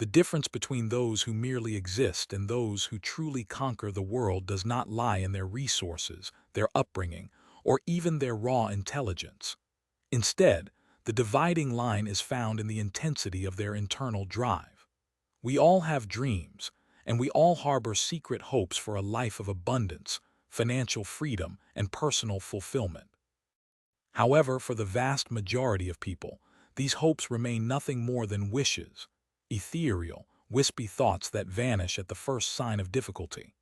The difference between those who merely exist and those who truly conquer the world does not lie in their resources, their upbringing, or even their raw intelligence. Instead, the dividing line is found in the intensity of their internal drive. We all have dreams, and we all harbor secret hopes for a life of abundance, financial freedom, and personal fulfillment. However, for the vast majority of people, these hopes remain nothing more than wishes, ethereal, wispy thoughts that vanish at the first sign of difficulty.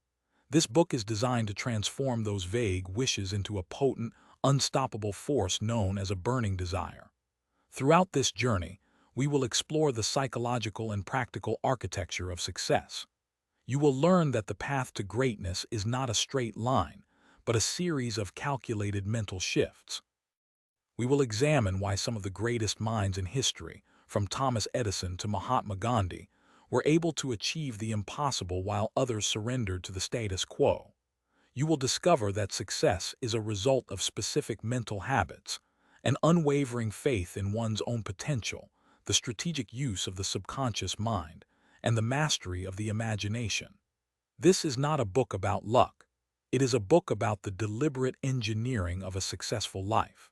This book is designed to transform those vague wishes into a potent, unstoppable force known as a burning desire. Throughout this journey, we will explore the psychological and practical architecture of success. You will learn that the path to greatness is not a straight line, but a series of calculated mental shifts. We will examine why some of the greatest minds in history, from Thomas Edison to Mahatma Gandhi, were able to achieve the impossible while others surrendered to the status quo. You will discover that success is a result of specific mental habits, an unwavering faith in one's own potential, the strategic use of the subconscious mind, and the mastery of the imagination. This is not a book about luck. It is a book about the deliberate engineering of a successful life.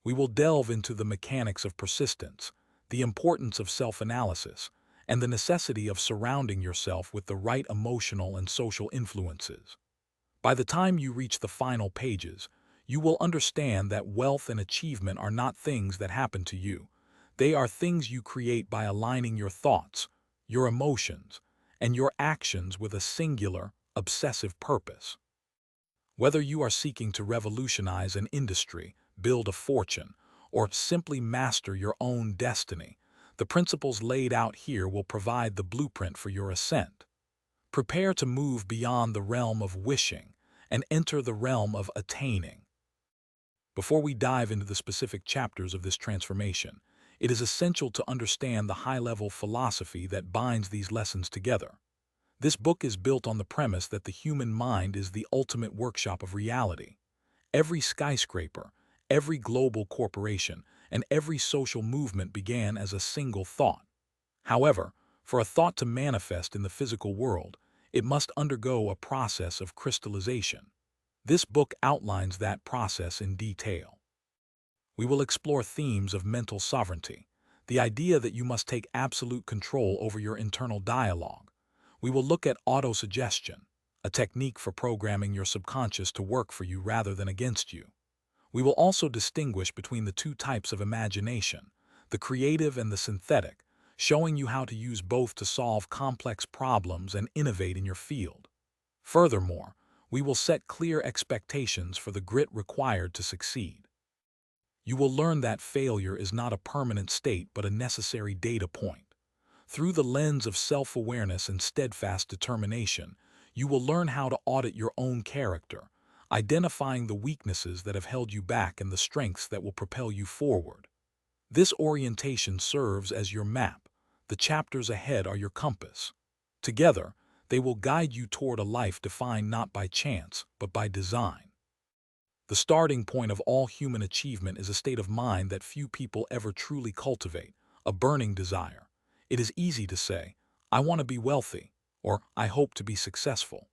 We will delve into the mechanics of persistence, the importance of self-analysis, and the necessity of surrounding yourself with the right emotional and social influences. By the time you reach the final pages, you will understand that wealth and achievement are not things that happen to you. They are things you create by aligning your thoughts, your emotions, and your actions with a singular, obsessive purpose. Whether you are seeking to revolutionize an industry, build a fortune, or simply master your own destiny, the principles laid out here will provide the blueprint for your ascent. Prepare to move beyond the realm of wishing and enter the realm of attaining. Before we dive into the specific chapters of this transformation, it is essential to understand the high-level philosophy that binds these lessons together. This book is built on the premise that the human mind is the ultimate workshop of reality. Every skyscraper, every global corporation, and every social movement began as a single thought. However, for a thought to manifest in the physical world, it must undergo a process of crystallization. This book outlines that process in detail. We will explore themes of mental sovereignty, the idea that you must take absolute control over your internal dialogue. We will look at autosuggestion, a technique for programming your subconscious to work for you rather than against you. We will also distinguish between the two types of imagination, the creative and the synthetic, showing you how to use both to solve complex problems and innovate in your field. Furthermore, we will set clear expectations for the grit required to succeed. You will learn that failure is not a permanent state but a necessary data point. Through the lens of self-awareness and steadfast determination, you will learn how to audit your own character, identifying the weaknesses that have held you back and the strengths that will propel you forward. This orientation serves as your map. The chapters ahead are your compass. Together, they will guide you toward a life defined not by chance, but by design. The starting point of all human achievement is a state of mind that few people ever truly cultivate, a burning desire. It is easy to say, "I want to be wealthy," or "I hope to be successful."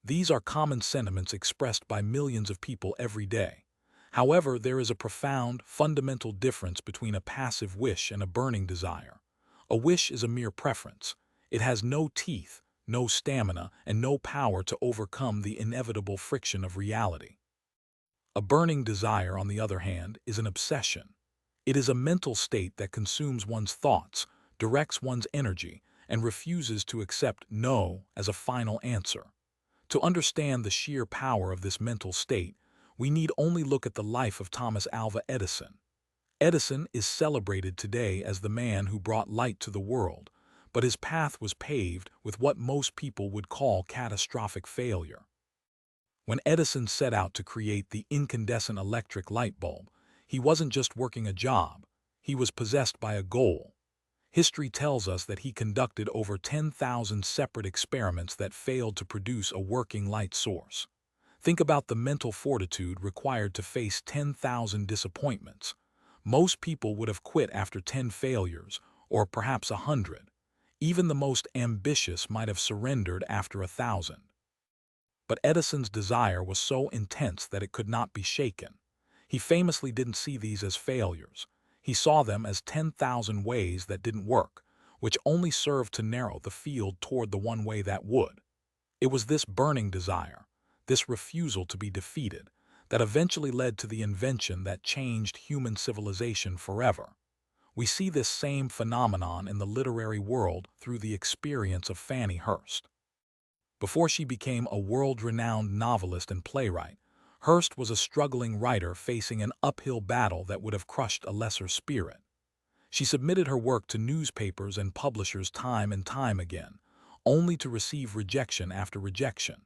These are common sentiments expressed by millions of people every day. However, there is a profound, fundamental difference between a passive wish and a burning desire. A wish is a mere preference. It has no teeth, no stamina, and no power to overcome the inevitable friction of reality. A burning desire, on the other hand, is an obsession. It is a mental state that consumes one's thoughts, directs one's energy, and refuses to accept no as a final answer. To understand the sheer power of this mental state, we need only look at the life of Thomas Alva Edison. Edison is celebrated today as the man who brought light to the world, but his path was paved with what most people would call catastrophic failure. When Edison set out to create the incandescent electric light bulb, he wasn't just working a job, he was possessed by a goal. History tells us that he conducted over 10,000 separate experiments that failed to produce a working light source. Think about the mental fortitude required to face 10,000 disappointments. Most people would have quit after 10 failures, or perhaps 100. Even the most ambitious might have surrendered after 1,000. But Edison's desire was so intense that it could not be shaken. He famously didn't see these as failures. He saw them as 10,000 ways that didn't work, which only served to narrow the field toward the one way that would. It was this burning desire, this refusal to be defeated, that eventually led to the invention that changed human civilization forever. We see this same phenomenon in the literary world through the experience of Fanny Hurst. Before she became a world-renowned novelist and playwright, Hurst was a struggling writer facing an uphill battle that would have crushed a lesser spirit. She submitted her work to newspapers and publishers time and time again, only to receive rejection after rejection.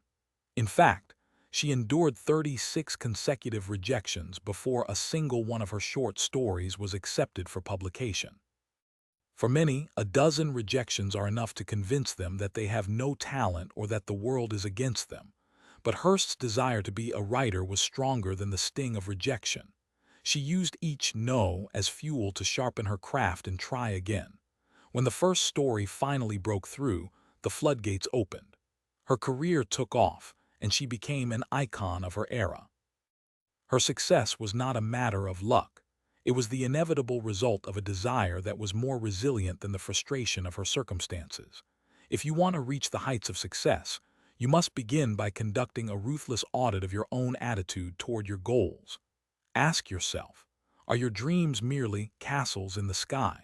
In fact, she endured 36 consecutive rejections before a single one of her short stories was accepted for publication. For many, a dozen rejections are enough to convince them that they have no talent or that the world is against them. But Hurst's desire to be a writer was stronger than the sting of rejection. She used each no as fuel to sharpen her craft and try again. When the first story finally broke through, the floodgates opened. Her career took off, and she became an icon of her era. Her success was not a matter of luck. It was the inevitable result of a desire that was more resilient than the frustration of her circumstances. If you want to reach the heights of success, you must begin by conducting a ruthless audit of your own attitude toward your goals. Ask yourself, are your dreams merely castles in the sky?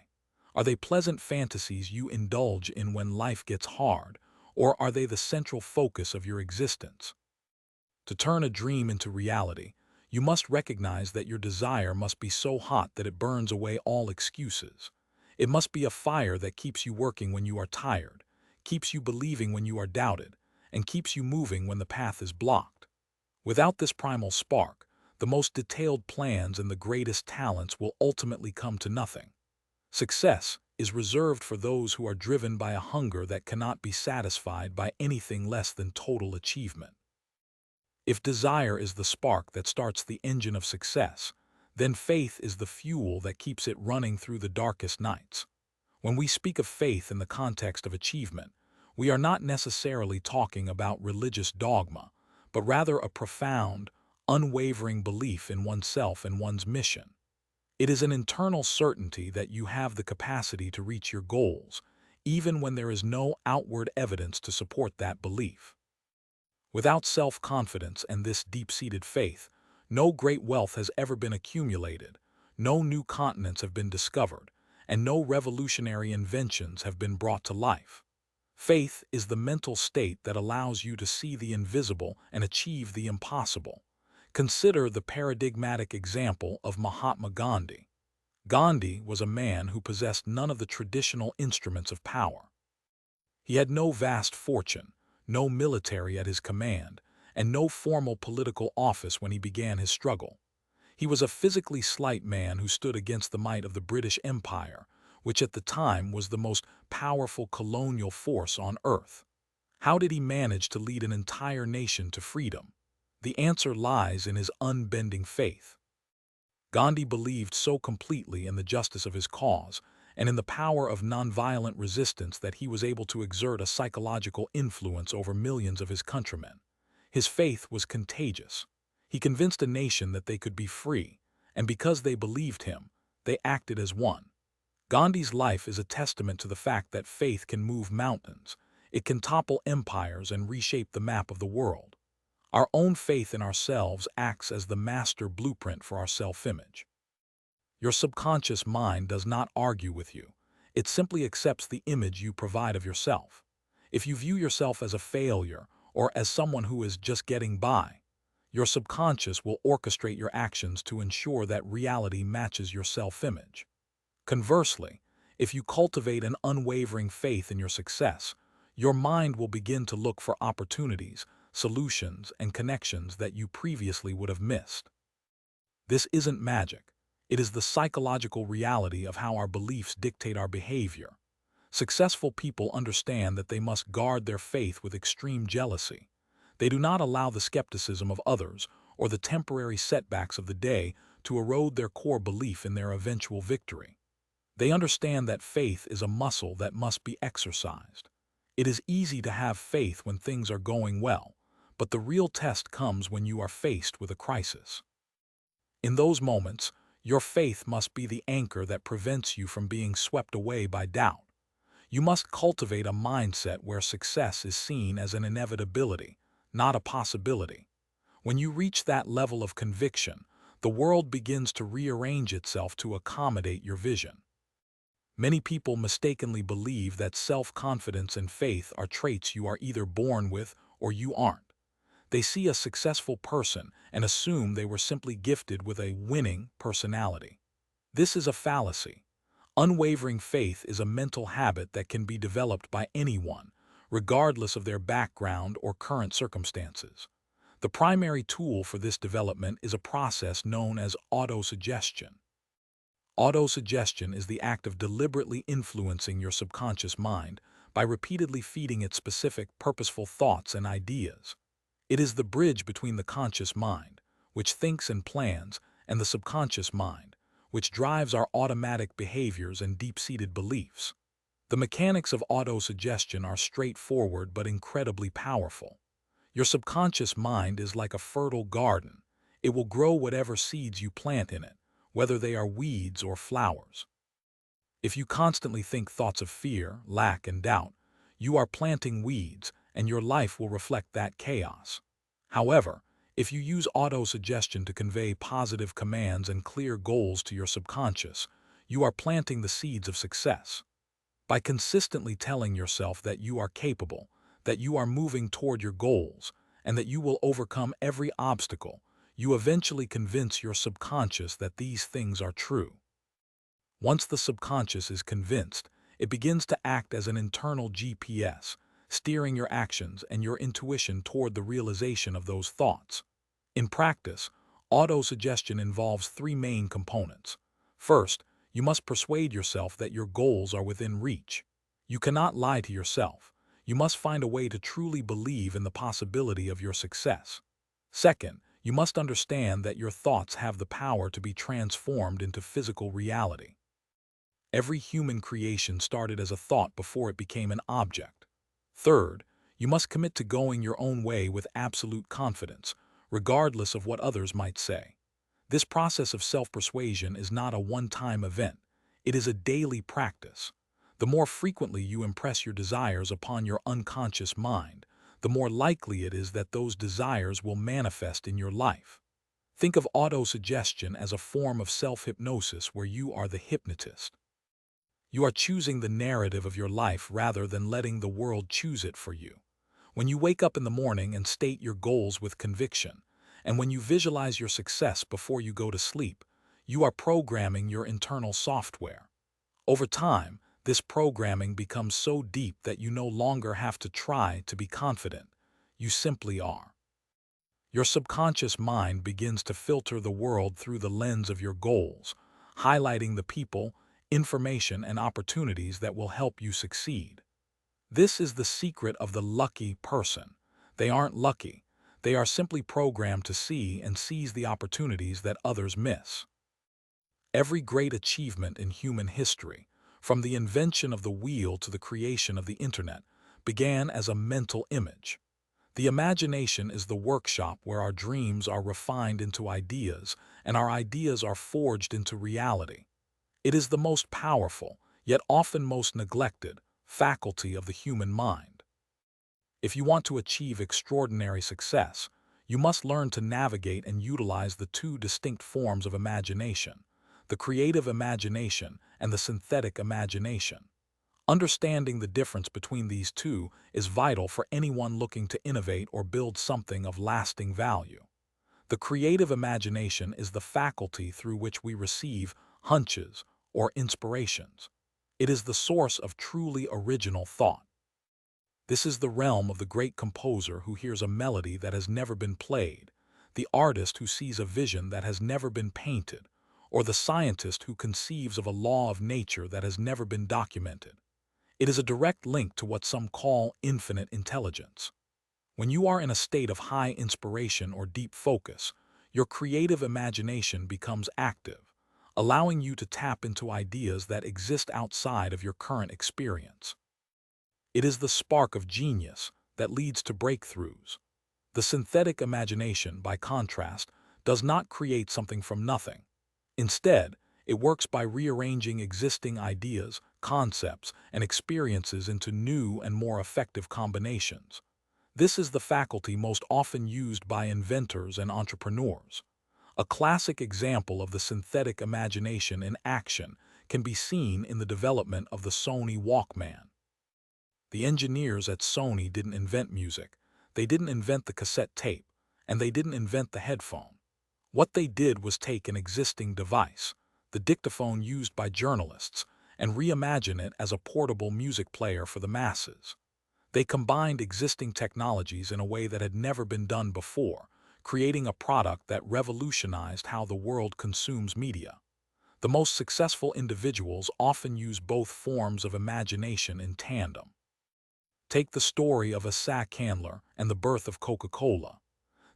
Are they pleasant fantasies you indulge in when life gets hard, or are they the central focus of your existence? To turn a dream into reality, you must recognize that your desire must be so hot that it burns away all excuses. It must be a fire that keeps you working when you are tired, keeps you believing when you are doubted, and keeps you moving when the path is blocked. Without this primal spark, the most detailed plans and the greatest talents will ultimately come to nothing. Success is reserved for those who are driven by a hunger that cannot be satisfied by anything less than total achievement. If desire is the spark that starts the engine of success, then faith is the fuel that keeps it running through the darkest nights. When we speak of faith in the context of achievement, we are not necessarily talking about religious dogma, but rather a profound, unwavering belief in oneself and one's mission. It is an internal certainty that you have the capacity to reach your goals, even when there is no outward evidence to support that belief. Without self-confidence and this deep-seated faith, no great wealth has ever been accumulated, no new continents have been discovered, and no revolutionary inventions have been brought to life. Faith is the mental state that allows you to see the invisible and achieve the impossible. Consider the paradigmatic example of Mahatma Gandhi. Gandhi was a man who possessed none of the traditional instruments of power. He had no vast fortune, no military at his command, and no formal political office when he began his struggle. He was a physically slight man who stood against the might of the British Empire, which at the time was the most powerful colonial force on earth. How did he manage to lead an entire nation to freedom? The answer lies in his unbending faith. Gandhi believed so completely in the justice of his cause and in the power of nonviolent resistance that he was able to exert a psychological influence over millions of his countrymen. His faith was contagious. He convinced a nation that they could be free, and because they believed him, they acted as one. Gandhi's life is a testament to the fact that faith can move mountains, it can topple empires and reshape the map of the world. Our own faith in ourselves acts as the master blueprint for our self-image. Your subconscious mind does not argue with you. It simply accepts the image you provide of yourself. If you view yourself as a failure or as someone who is just getting by, your subconscious will orchestrate your actions to ensure that reality matches your self-image. Conversely, if you cultivate an unwavering faith in your success, your mind will begin to look for opportunities, solutions, and connections that you previously would have missed. This isn't magic. It is the psychological reality of how our beliefs dictate our behavior. Successful people understand that they must guard their faith with extreme jealousy. They do not allow the skepticism of others or the temporary setbacks of the day to erode their core belief in their eventual victory. They understand that faith is a muscle that must be exercised. It is easy to have faith when things are going well, but the real test comes when you are faced with a crisis. In those moments, your faith must be the anchor that prevents you from being swept away by doubt. You must cultivate a mindset where success is seen as an inevitability, not a possibility. When you reach that level of conviction, the world begins to rearrange itself to accommodate your vision. Many people mistakenly believe that self-confidence and faith are traits you are either born with or you aren't. They see a successful person and assume they were simply gifted with a winning personality. This is a fallacy. Unwavering faith is a mental habit that can be developed by anyone, regardless of their background or current circumstances. The primary tool for this development is a process known as autosuggestion. Autosuggestion is the act of deliberately influencing your subconscious mind by repeatedly feeding it specific, purposeful thoughts and ideas. It is the bridge between the conscious mind, which thinks and plans, and the subconscious mind, which drives our automatic behaviors and deep-seated beliefs. The mechanics of autosuggestion are straightforward but incredibly powerful. Your subconscious mind is like a fertile garden. It will grow whatever seeds you plant in it, whether they are weeds or flowers. If you constantly think thoughts of fear, lack, and doubt, you are planting weeds, and your life will reflect that chaos. However, if you use autosuggestion to convey positive commands and clear goals to your subconscious, you are planting the seeds of success. By consistently telling yourself that you are capable, that you are moving toward your goals, and that you will overcome every obstacle, you eventually convince your subconscious that these things are true. Once the subconscious is convinced, it begins to act as an internal GPS, steering your actions and your intuition toward the realization of those thoughts. In practice, autosuggestion involves three main components. First, you must persuade yourself that your goals are within reach. You cannot lie to yourself. You must find a way to truly believe in the possibility of your success. Second, you must understand that your thoughts have the power to be transformed into physical reality. Every human creation started as a thought before it became an object. Third, you must commit to going your own way with absolute confidence, regardless of what others might say. This process of self-persuasion is not a one-time event. It is a daily practice. The more frequently you impress your desires upon your unconscious mind, the more likely it is that those desires will manifest in your life. Think of autosuggestion as a form of self-hypnosis where you are the hypnotist. You are choosing the narrative of your life rather than letting the world choose it for you. When you wake up in the morning and state your goals with conviction, and when you visualize your success before you go to sleep, you are programming your internal software. Over time, this programming becomes so deep that you no longer have to try to be confident. You simply are. Your subconscious mind begins to filter the world through the lens of your goals, highlighting the people, information, and opportunities that will help you succeed. This is the secret of the lucky person. They aren't lucky. They are simply programmed to see and seize the opportunities that others miss. Every great achievement in human history, from the invention of the wheel to the creation of the internet, began as a mental image. The imagination is the workshop where our dreams are refined into ideas and our ideas are forged into reality. It is the most powerful, yet often most neglected, faculty of the human mind. If you want to achieve extraordinary success, you must learn to navigate and utilize the two distinct forms of imagination, the creative imagination and the synthetic imagination. Understanding the difference between these two is vital for anyone looking to innovate or build something of lasting value. The creative imagination is the faculty through which we receive hunches or inspirations. It is the source of truly original thought. This is the realm of the great composer who hears a melody that has never been played, the artist who sees a vision that has never been painted, or the scientist who conceives of a law of nature that has never been documented. It is a direct link to what some call infinite intelligence. When you are in a state of high inspiration or deep focus, your creative imagination becomes active, allowing you to tap into ideas that exist outside of your current experience. It is the spark of genius that leads to breakthroughs. The synthetic imagination, by contrast, does not create something from nothing. Instead, it works by rearranging existing ideas, concepts, and experiences into new and more effective combinations. This is the faculty most often used by inventors and entrepreneurs. A classic example of the synthetic imagination in action can be seen in the development of the Sony Walkman. The engineers at Sony didn't invent music, they didn't invent the cassette tape, and they didn't invent the headphone. What they did was take an existing device, the dictaphone used by journalists, and reimagine it as a portable music player for the masses. They combined existing technologies in a way that had never been done before, creating a product that revolutionized how the world consumes media. The most successful individuals often use both forms of imagination in tandem. Take the story of Asa Candler and the birth of Coca-Cola.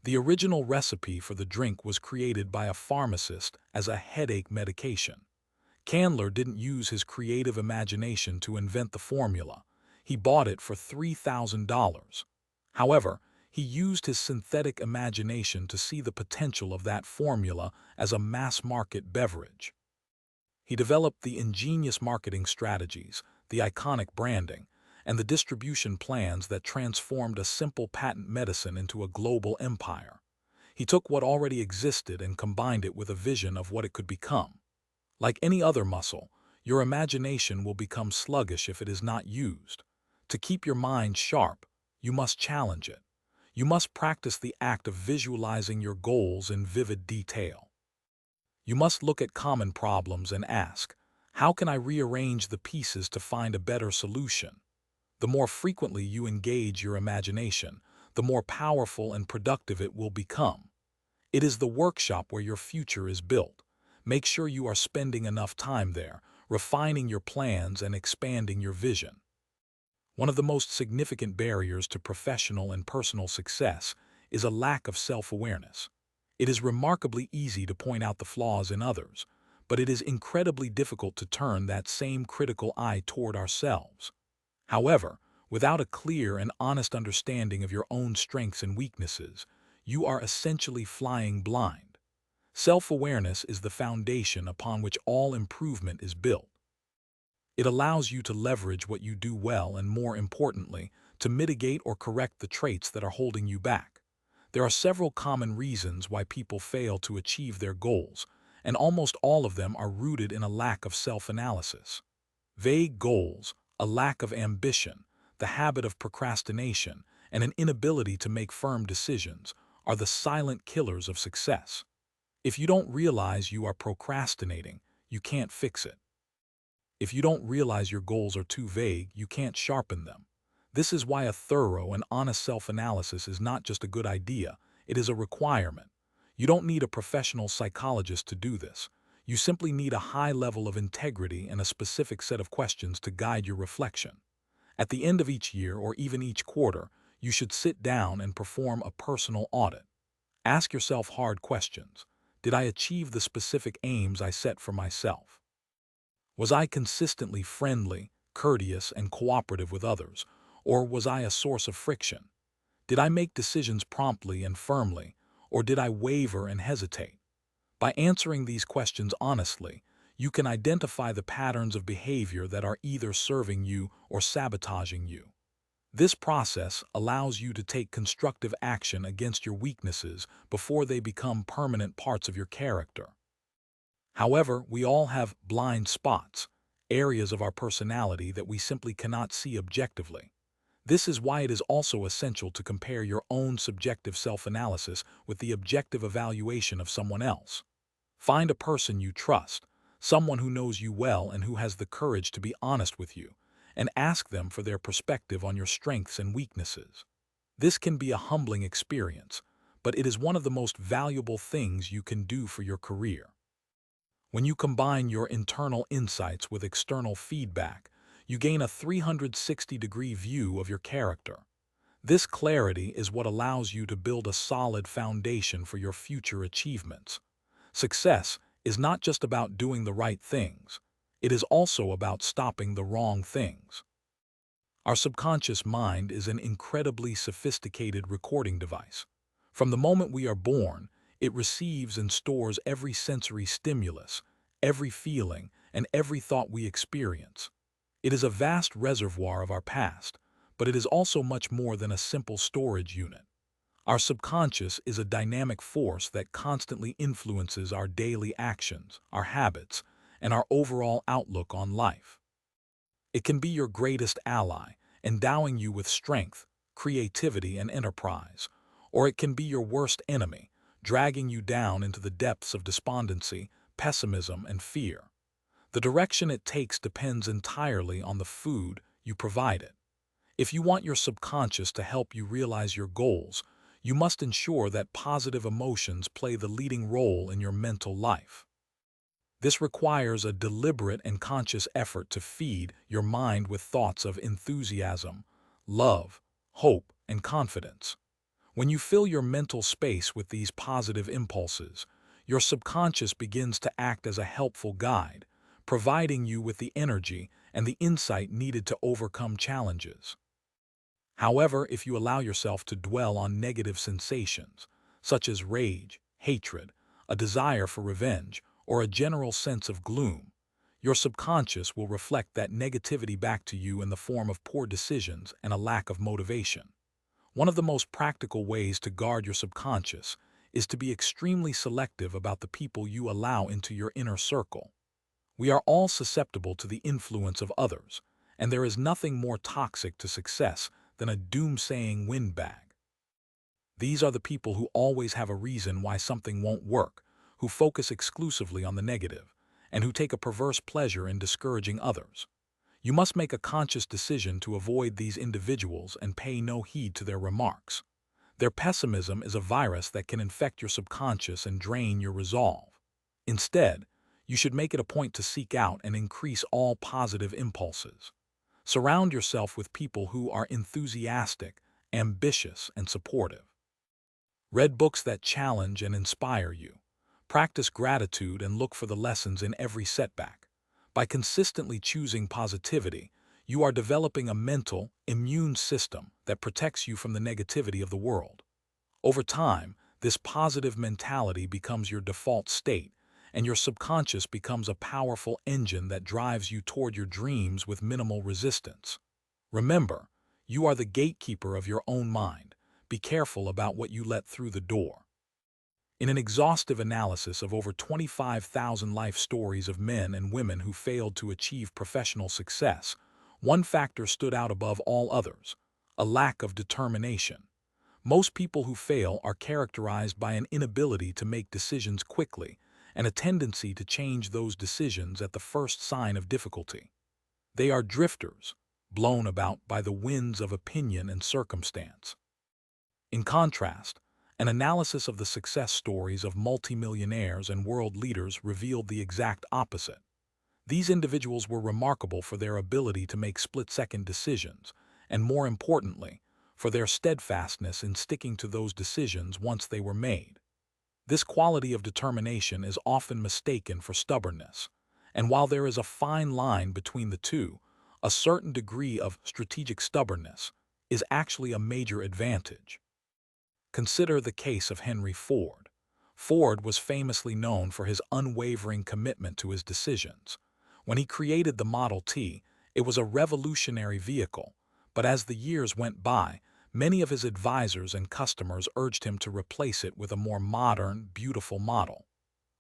The original recipe for the drink was created by a pharmacist as a headache medication. Candler didn't use his creative imagination to invent the formula. He bought it for $3,000. However, he used his synthetic imagination to see the potential of that formula as a mass-market beverage. He developed the ingenious marketing strategies, the iconic branding, and the distribution plans that transformed a simple patent medicine into a global empire. He took what already existed and combined it with a vision of what it could become. Like any other muscle, your imagination will become sluggish if it is not used. To keep your mind sharp, you must challenge it. You must practice the act of visualizing your goals in vivid detail. You must look at common problems and ask, how can I rearrange the pieces to find a better solution? The more frequently you engage your imagination, the more powerful and productive it will become. It is the workshop where your future is built. Make sure you are spending enough time there, refining your plans and expanding your vision. One of the most significant barriers to professional and personal success is a lack of self-awareness. It is remarkably easy to point out the flaws in others, but it is incredibly difficult to turn that same critical eye toward ourselves. However, without a clear and honest understanding of your own strengths and weaknesses, you are essentially flying blind. Self-awareness is the foundation upon which all improvement is built. It allows you to leverage what you do well and, more importantly, to mitigate or correct the traits that are holding you back. There are several common reasons why people fail to achieve their goals, and almost all of them are rooted in a lack of self-analysis. Vague goals, a lack of ambition, the habit of procrastination, and an inability to make firm decisions are the silent killers of success. If you don't realize you are procrastinating, you can't fix it. If you don't realize your goals are too vague, you can't sharpen them. This is why a thorough and honest self-analysis is not just a good idea, it is a requirement. You don't need a professional psychologist to do this. You simply need a high level of integrity and a specific set of questions to guide your reflection. At the end of each year or even each quarter, you should sit down and perform a personal audit. Ask yourself hard questions. Did I achieve the specific aims I set for myself? Was I consistently friendly, courteous, and cooperative with others, or was I a source of friction? Did I make decisions promptly and firmly, or did I waver and hesitate? By answering these questions honestly, you can identify the patterns of behavior that are either serving you or sabotaging you. This process allows you to take constructive action against your weaknesses before they become permanent parts of your character. However, we all have blind spots, areas of our personality that we simply cannot see objectively. This is why it is also essential to compare your own subjective self-analysis with the objective evaluation of someone else. Find a person you trust, someone who knows you well and who has the courage to be honest with you, and ask them for their perspective on your strengths and weaknesses. This can be a humbling experience, but it is one of the most valuable things you can do for your career. When you combine your internal insights with external feedback, you gain a 360-degree view of your character. This clarity is what allows you to build a solid foundation for your future achievements. Success is not just about doing the right things. It is also about stopping the wrong things. Our subconscious mind is an incredibly sophisticated recording device. From the moment we are born, it receives and stores every sensory stimulus, every feeling, and every thought we experience. It is a vast reservoir of our past, but it is also much more than a simple storage unit. Our subconscious is a dynamic force that constantly influences our daily actions, our habits, and our overall outlook on life. It can be your greatest ally, endowing you with strength, creativity, and enterprise, or it can be your worst enemy, dragging you down into the depths of despondency, pessimism, and fear. The direction it takes depends entirely on the food you provide it. If you want your subconscious to help you realize your goals, you must ensure that positive emotions play the leading role in your mental life. This requires a deliberate and conscious effort to feed your mind with thoughts of enthusiasm, love, hope, and confidence. When you fill your mental space with these positive impulses, your subconscious begins to act as a helpful guide, providing you with the energy and the insight needed to overcome challenges. However, if you allow yourself to dwell on negative sensations, such as rage, hatred, a desire for revenge, or a general sense of gloom, your subconscious will reflect that negativity back to you in the form of poor decisions and a lack of motivation. One of the most practical ways to guard your subconscious is to be extremely selective about the people you allow into your inner circle. We are all susceptible to the influence of others, and there is nothing more toxic to success than a doomsaying windbag. These are the people who always have a reason why something won't work, who focus exclusively on the negative, and who take a perverse pleasure in discouraging others. You must make a conscious decision to avoid these individuals and pay no heed to their remarks. Their pessimism is a virus that can infect your subconscious and drain your resolve. Instead, you should make it a point to seek out and increase all positive impulses. Surround yourself with people who are enthusiastic, ambitious, and supportive. Read books that challenge and inspire you. Practice gratitude and look for the lessons in every setback. By consistently choosing positivity, you are developing a mental, immune system that protects you from the negativity of the world. Over time, this positive mentality becomes your default state, and your subconscious becomes a powerful engine that drives you toward your dreams with minimal resistance. Remember, you are the gatekeeper of your own mind. Be careful about what you let through the door. In an exhaustive analysis of over 25,000 life stories of men and women who failed to achieve professional success, one factor stood out above all others: a lack of determination. Most people who fail are characterized by an inability to make decisions quickly and a tendency to change those decisions at the first sign of difficulty. They are drifters, blown about by the winds of opinion and circumstance. In contrast, an analysis of the success stories of multimillionaires and world leaders revealed the exact opposite. These individuals were remarkable for their ability to make split-second decisions, and more importantly, for their steadfastness in sticking to those decisions once they were made. This quality of determination is often mistaken for stubbornness, and while there is a fine line between the two, a certain degree of strategic stubbornness is actually a major advantage. Consider the case of Henry Ford. Ford was famously known for his unwavering commitment to his decisions. When he created the Model T, it was a revolutionary vehicle, but as the years went by, many of his advisors and customers urged him to replace it with a more modern, beautiful model.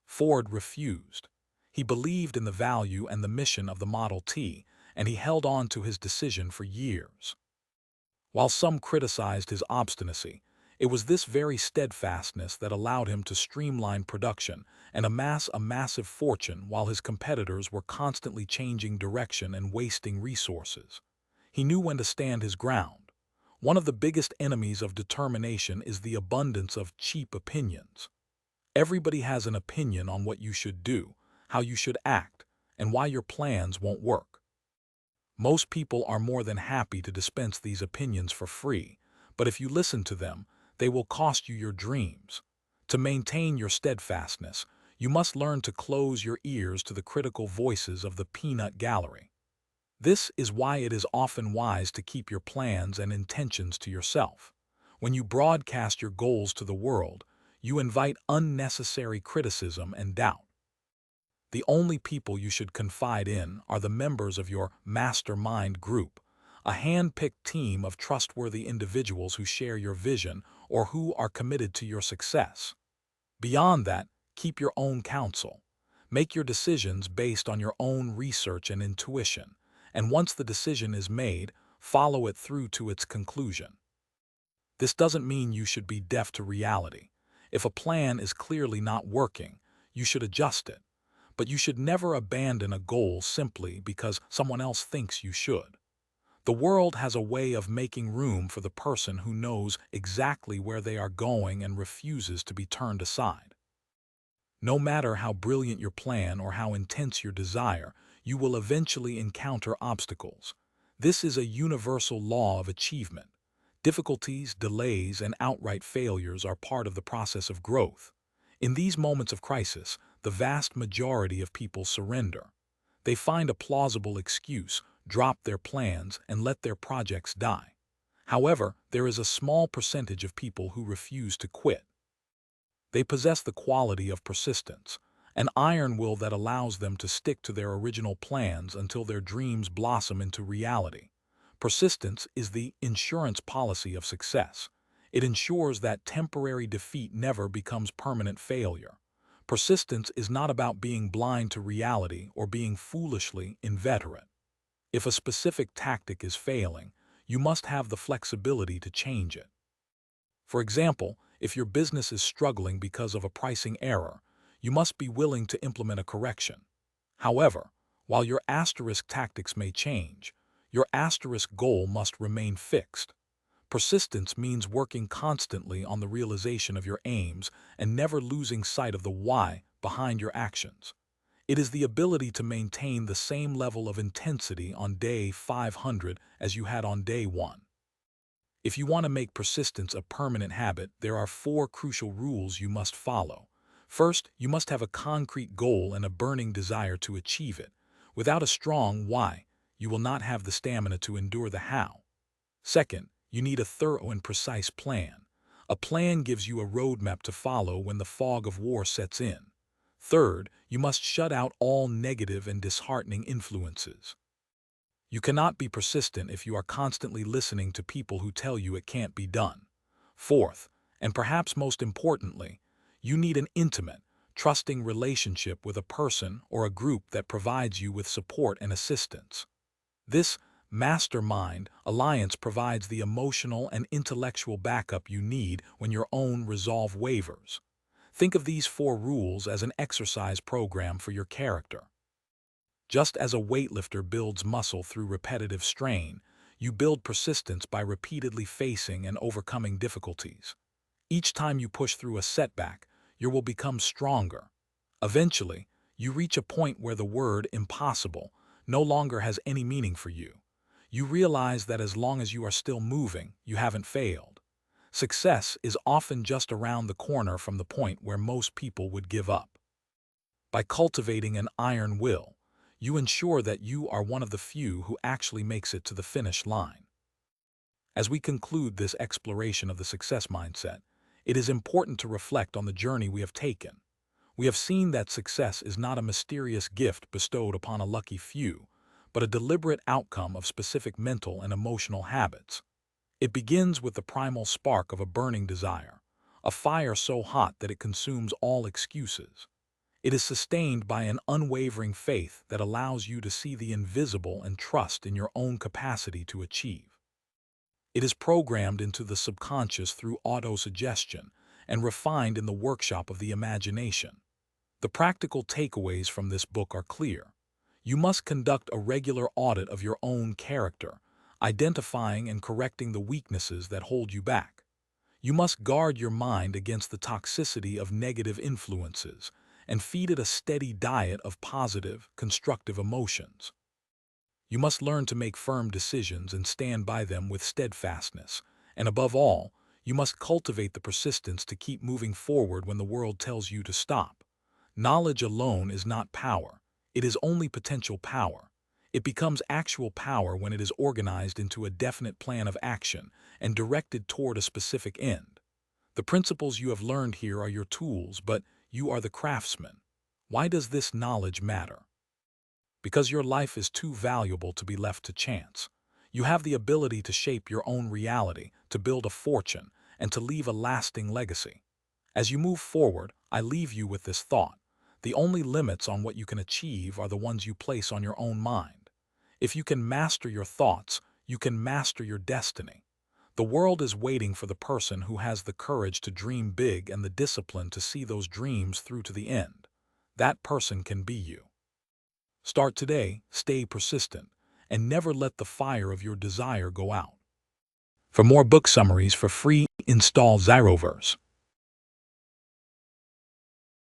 Ford refused. He believed in the value and the mission of the Model T, and he held on to his decision for years. While some criticized his obstinacy, it was this very steadfastness that allowed him to streamline production and amass a massive fortune while his competitors were constantly changing direction and wasting resources. He knew when to stand his ground. One of the biggest enemies of determination is the abundance of cheap opinions. Everybody has an opinion on what you should do, how you should act, and why your plans won't work. Most people are more than happy to dispense these opinions for free, but if you listen to them, they will cost you your dreams. To maintain your steadfastness, You must learn to close your ears to the critical voices of the peanut gallery. This is why it is often wise to keep your plans and intentions to yourself. When you broadcast your goals to the world, you invite unnecessary criticism and doubt. The only people you should confide in are the members of your mastermind group, a hand-picked team of trustworthy individuals who share your vision or who are committed to your success. Beyond that, keep your own counsel. Make your decisions based on your own research and intuition, and once the decision is made, follow it through to its conclusion. This doesn't mean you should be deaf to reality. If a plan is clearly not working, you should adjust it. But you should never abandon a goal simply because someone else thinks you should. The world has a way of making room for the person who knows exactly where they are going and refuses to be turned aside. No matter how brilliant your plan or how intense your desire, you will eventually encounter obstacles. This is a universal law of achievement. Difficulties, delays, and outright failures are part of the process of growth. In these moments of crisis, the vast majority of people surrender. They find a plausible excuse, drop their plans, and let their projects die. However, there is a small percentage of people who refuse to quit. They possess the quality of persistence, an iron will that allows them to stick to their original plans until their dreams blossom into reality. Persistence is the insurance policy of success. It ensures that temporary defeat never becomes permanent failure. Persistence is not about being blind to reality or being foolishly inveterate. If a specific tactic is failing, you must have the flexibility to change it. For example, if your business is struggling because of a pricing error, you must be willing to implement a correction. However, while your asterisk tactics may change, your asterisk goal must remain fixed. Persistence means working constantly on the realization of your aims and never losing sight of the why behind your actions. It is the ability to maintain the same level of intensity on day 500 as you had on day 1. If you want to make persistence a permanent habit, there are 4 crucial rules you must follow. First, you must have a concrete goal and a burning desire to achieve it. Without a strong why, you will not have the stamina to endure the how. Second, you need a thorough and precise plan. A plan gives you a roadmap to follow when the fog of war sets in. Third, you must shut out all negative and disheartening influences. You cannot be persistent if you are constantly listening to people who tell you it can't be done. Fourth, and perhaps most importantly, you need an intimate, trusting relationship with a person or a group that provides you with support and assistance. This mastermind alliance provides the emotional and intellectual backup you need when your own resolve wavers. Think of these 4 rules as an exercise program for your character. Just as a weightlifter builds muscle through repetitive strain, you build persistence by repeatedly facing and overcoming difficulties. Each time you push through a setback, you will become stronger. Eventually, you reach a point where the word impossible no longer has any meaning for you. You realize that as long as you are still moving, you haven't failed. Success is often just around the corner from the point where most people would give up. By cultivating an iron will, you ensure that you are one of the few who actually makes it to the finish line. As we conclude this exploration of the success mindset, it is important to reflect on the journey we have taken. We have seen that success is not a mysterious gift bestowed upon a lucky few, but a deliberate outcome of specific mental and emotional habits. It begins with the primal spark of a burning desire, a fire so hot that it consumes all excuses. It is sustained by an unwavering faith that allows you to see the invisible and trust in your own capacity to achieve. It is programmed into the subconscious through autosuggestion and refined in the workshop of the imagination. The practical takeaways from this book are clear. You must conduct a regular audit of your own character, identifying and correcting the weaknesses that hold you back. You must guard your mind against the toxicity of negative influences and feed it a steady diet of positive, constructive emotions. You must learn to make firm decisions and stand by them with steadfastness, and above all, you must cultivate the persistence to keep moving forward when the world tells you to stop. Knowledge alone is not power. It is only potential power. It becomes actual power when it is organized into a definite plan of action and directed toward a specific end. The principles you have learned here are your tools, but you are the craftsman. Why does this knowledge matter? Because your life is too valuable to be left to chance. You have the ability to shape your own reality, to build a fortune, and to leave a lasting legacy. As you move forward, I leave you with this thought. The only limits on what you can achieve are the ones you place on your own mind. If you can master your thoughts, you can master your destiny. The world is waiting for the person who has the courage to dream big and the discipline to see those dreams through to the end. That person can be you. Start today, stay persistent, and never let the fire of your desire go out. For more book summaries for free, install Zyroverse.